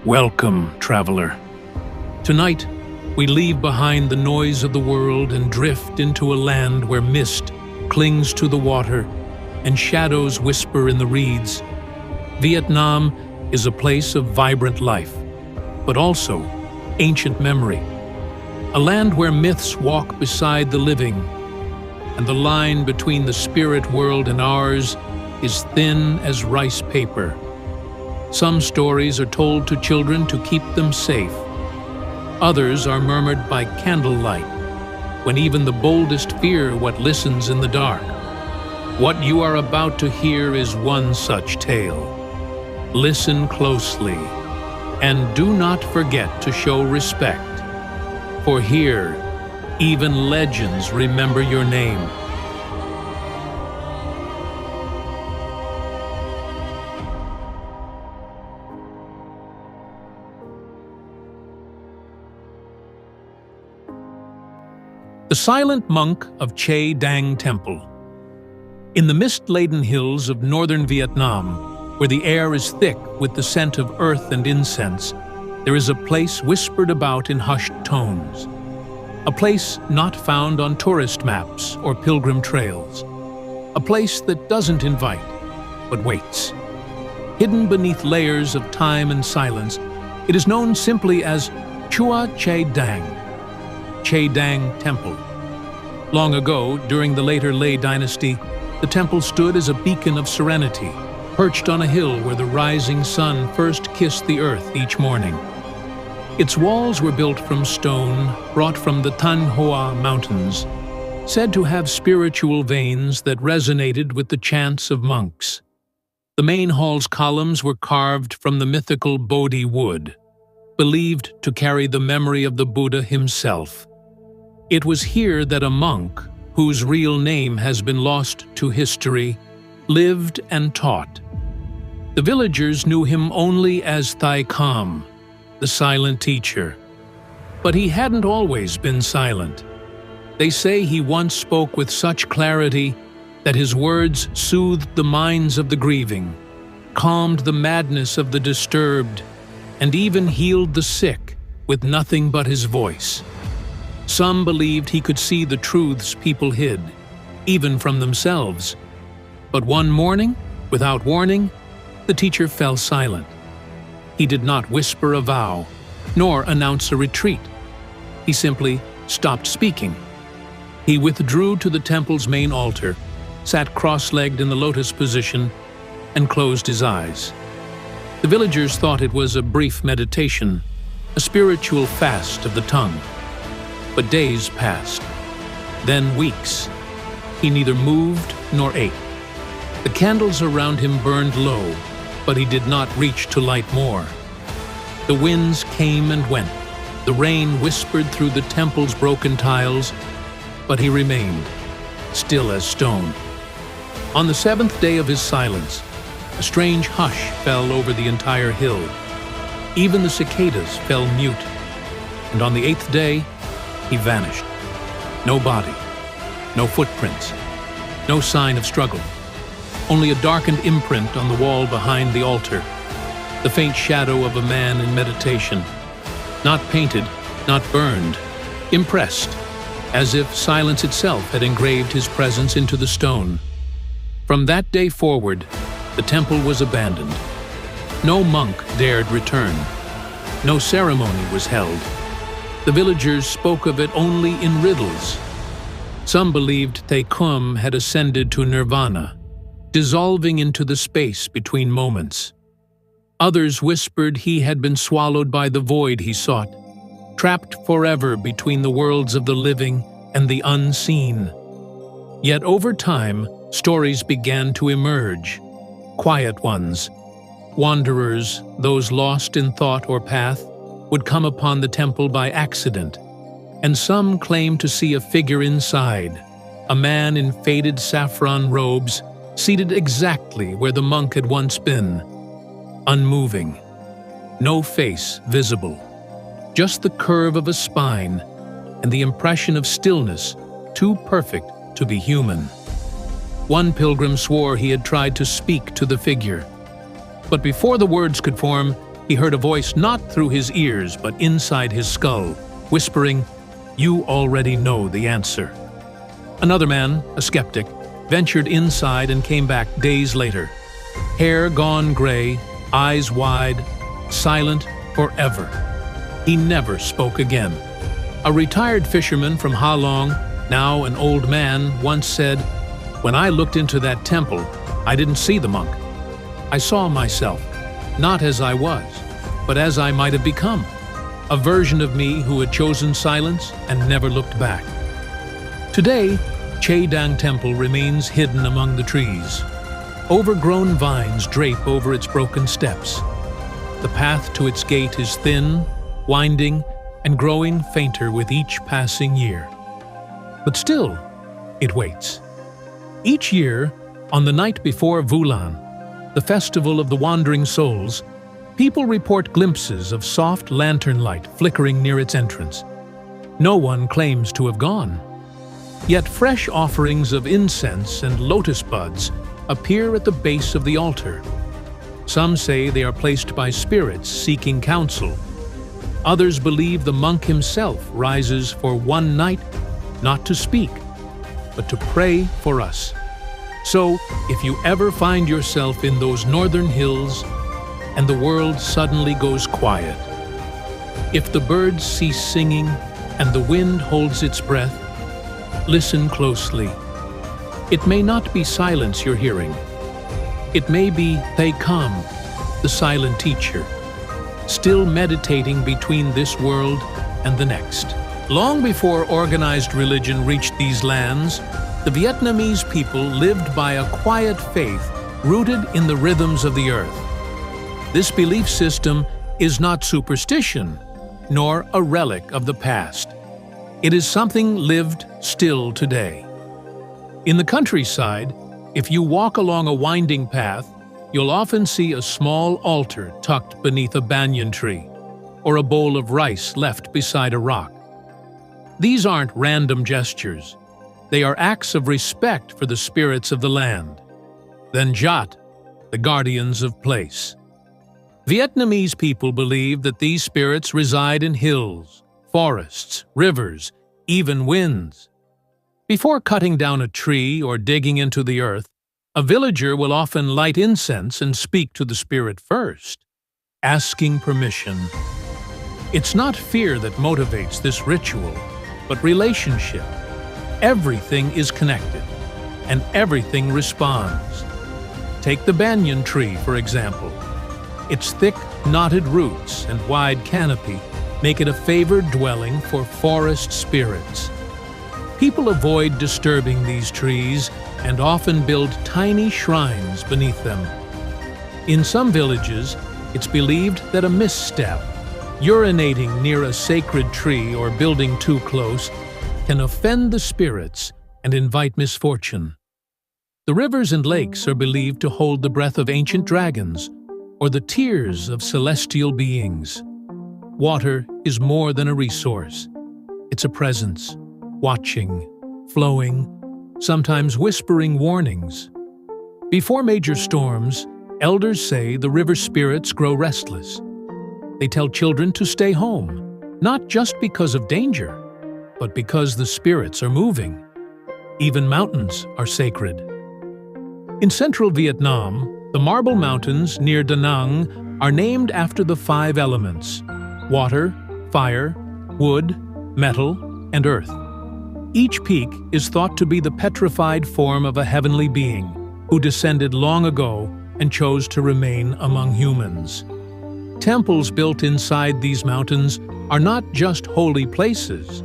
Welcome, traveler. Tonight, we leave behind the noise of the world and drift into a land where mist clings to the water and shadows whisper in the reeds. Vietnam is a place of vibrant life, but also ancient memory. A land where myths walk beside the living, and the line between the spirit world and ours is thin as rice paper. Some stories are told to children to keep them safe. Others are murmured by candlelight, when even the boldest fear what listens in the dark. What you are about to hear is one such tale. Listen closely, and do not forget to show respect. For here, even legends remember your name. The silent monk of Che Dang Temple. In the mist-laden hills of northern Vietnam, where the air is thick with the scent of earth and incense, there is a place whispered about in hushed tones. A place not found on tourist maps or pilgrim trails. A place that doesn't invite, but waits. Hidden beneath layers of time and silence, it is known simply as Chua Che Dang, Che Dang Temple. Long ago, during the later Lei dynasty, the temple stood as a beacon of serenity, perched on a hill where the rising sun first kissed the earth each morning. Its walls were built from stone, brought from the Tan Hoa Mountains, said to have spiritual veins that resonated with the chants of monks. The main hall's columns were carved from the mythical Bodhi wood, believed to carry the memory of the Buddha himself. It was here that a monk, whose real name has been lost to history, lived and taught. The villagers knew him only as Thai Kam, the silent teacher. But he hadn't always been silent. They say he once spoke with such clarity that his words soothed the minds of the grieving, calmed the madness of the disturbed, and even healed the sick with nothing but his voice. Some believed he could see the truths people hid, even from themselves. But one morning, without warning, the teacher fell silent. He did not whisper a vow, nor announce a retreat. He simply stopped speaking. He withdrew to the temple's main altar, sat cross-legged in the lotus position, and closed his eyes. The villagers thought it was a brief meditation, a spiritual fast of the tongue. But days passed, then weeks. He neither moved nor ate. The candles around him burned low, but he did not reach to light more. The winds came and went. The rain whispered through the temple's broken tiles, but he remained, still as stone. On the seventh day of his silence, a strange hush fell over the entire hill. Even the cicadas fell mute, and on the eighth day, he vanished. No body, no footprints, no sign of struggle. Only a darkened imprint on the wall behind the altar, the faint shadow of a man in meditation. Not painted, not burned, impressed, as if silence itself had engraved his presence into the stone. From that day forward, the temple was abandoned. No monk dared return. No ceremony was held. The villagers spoke of it only in riddles. Some believed Thai Kum had ascended to nirvana, dissolving into the space between moments. Others whispered he had been swallowed by the void he sought, trapped forever between the worlds of the living and the unseen. Yet over time, stories began to emerge, quiet ones. Wanderers, those lost in thought or path, would come upon the temple by accident, and some claimed to see a figure inside, a man in faded saffron robes, seated exactly where the monk had once been, unmoving, no face visible, just the curve of a spine and the impression of stillness too perfect to be human. One pilgrim swore he had tried to speak to the figure, but before the words could form, he heard a voice not through his ears but inside his skull, whispering, "You already know the answer." Another man, a skeptic, ventured inside and came back days later. Hair gone gray, eyes wide, silent forever. He never spoke again. A retired fisherman from Ha Long, now an old man, once said, "When I looked into that temple, I didn't see the monk. I saw myself, not as I was, but as I might have become, a version of me who had chosen silence and never looked back." Today, Che Dang Temple remains hidden among the trees. Overgrown vines drape over its broken steps. The path to its gate is thin, winding, and growing fainter with each passing year. But still, it waits. Each year, on the night before Vulan, the festival of the wandering souls, people report glimpses of soft lantern light flickering near its entrance. No one claims to have gone. Yet fresh offerings of incense and lotus buds appear at the base of the altar. Some say they are placed by spirits seeking counsel. Others believe the monk himself rises for one night, not to speak, but to pray for us. So, if you ever find yourself in those northern hills and the world suddenly goes quiet, if the birds cease singing and the wind holds its breath, listen closely. It may not be silence you're hearing. It may be They Come, the silent teacher, still meditating between this world and the next. Long before organized religion reached these lands, the Vietnamese people lived by a quiet faith rooted in the rhythms of the earth. This belief system is not superstition, nor a relic of the past. It is something lived still today. In the countryside, if you walk along a winding path, you'll often see a small altar tucked beneath a banyan tree, or a bowl of rice left beside a rock. These aren't random gestures. They are acts of respect for the spirits of the land. Then Jat, the guardians of place. Vietnamese people believe that these spirits reside in hills, forests, rivers, even winds. Before cutting down a tree or digging into the earth, a villager will often light incense and speak to the spirit first, asking permission. It's not fear that motivates this ritual, but relationship. Everything is connected, and everything responds. Take the banyan tree, for example. Its thick, knotted roots and wide canopy make it a favored dwelling for forest spirits. People avoid disturbing these trees and often build tiny shrines beneath them. In some villages, it's believed that a misstep, urinating near a sacred tree or building too close, can offend the spirits and invite misfortune. The rivers and lakes are believed to hold the breath of ancient dragons or the tears of celestial beings. Water is more than a resource. It's a presence, watching, flowing, sometimes whispering warnings. Before major storms, elders say the river spirits grow restless. They tell children to stay home, not just because of danger, but because the spirits are moving. Even mountains are sacred. In central Vietnam, the Marble Mountains near Da Nang are named after the 5 elements: water, fire, wood, metal, and earth. Each peak is thought to be the petrified form of a heavenly being who descended long ago and chose to remain among humans. Temples built inside these mountains are not just holy places.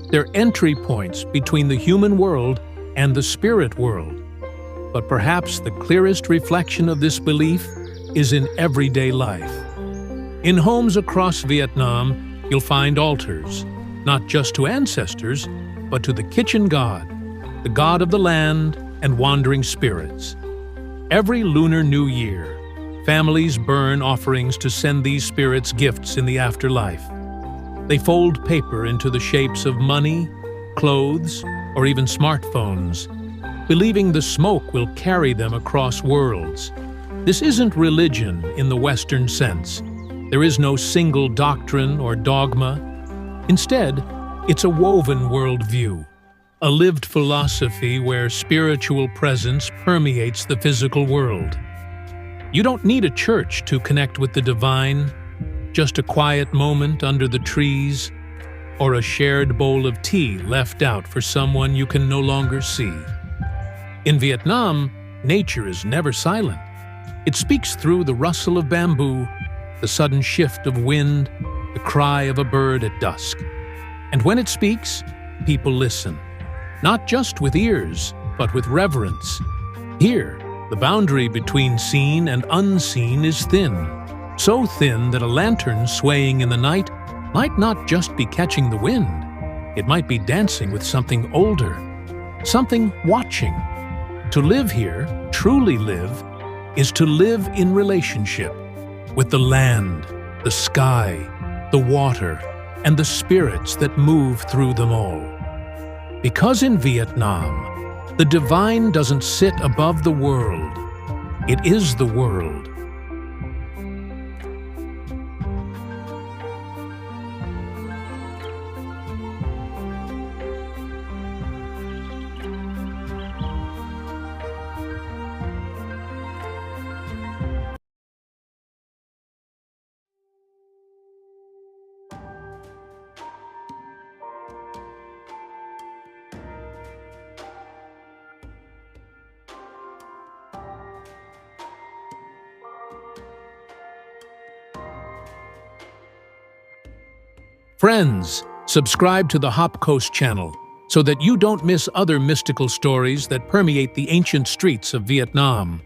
They're entry points between the human world and the spirit world. But perhaps the clearest reflection of this belief is in everyday life. In homes across Vietnam, you'll find altars, not just to ancestors, but to the kitchen god, the god of the land and wandering spirits. Every Lunar New Year, families burn offerings to send these spirits gifts in the afterlife. They fold paper into the shapes of money, clothes, or even smartphones, believing the smoke will carry them across worlds. This isn't religion in the Western sense. There is no single doctrine or dogma. Instead, it's a woven worldview, a lived philosophy where spiritual presence permeates the physical world. You don't need a church to connect with the divine, just a quiet moment under the trees, or a shared bowl of tea left out for someone you can no longer see. In Vietnam, nature is never silent. It speaks through the rustle of bamboo, the sudden shift of wind, the cry of a bird at dusk. And when it speaks, people listen, not just with ears, but with reverence. Here, the boundary between seen and unseen is thin, so thin that a lantern swaying in the night might not just be catching the wind. It might be dancing with something older, something watching. To live here, truly live, is to live in relationship with the land, the sky, the water, and the spirits that move through them all. Because in Vietnam, the divine doesn't sit above the world, it is the world. Friends, subscribe to the Hop Coast channel so that you don't miss other mystical stories that permeate the ancient streets of Vietnam.